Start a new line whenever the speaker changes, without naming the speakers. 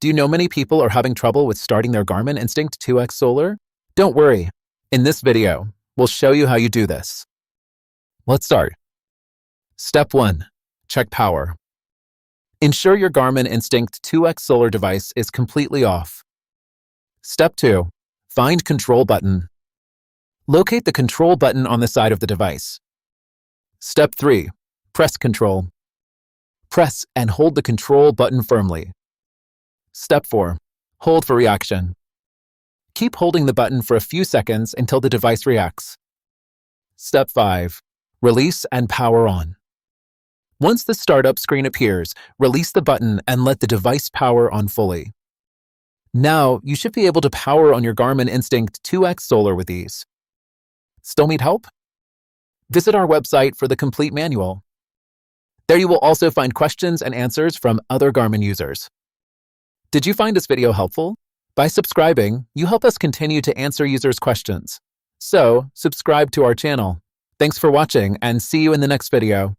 Do you know many people are having trouble with starting their Garmin Instinct 2X Solar? Don't worry. In this video, we'll show you how you do this. Let's start. Step 1. Check power. Ensure your Garmin Instinct 2X Solar device is completely off. Step 2. Find Control button. Locate the Control button on the side of the device. Step 3. Press Control. Press and hold the Control button firmly. Step 4. Hold for reaction. Keep holding the button for a few seconds until the device reacts. Step 5. Release and power on. Once the startup screen appears, release the button and let the device power on fully. Now, you should be able to power on your Garmin Instinct 2X Solar with ease. Still need help? Visit our website for the complete manual. There you will also find questions and answers from other Garmin users. Did you find this video helpful? By subscribing, you help us continue to answer users' questions. So, subscribe to our channel. Thanks for watching and see you in the next video.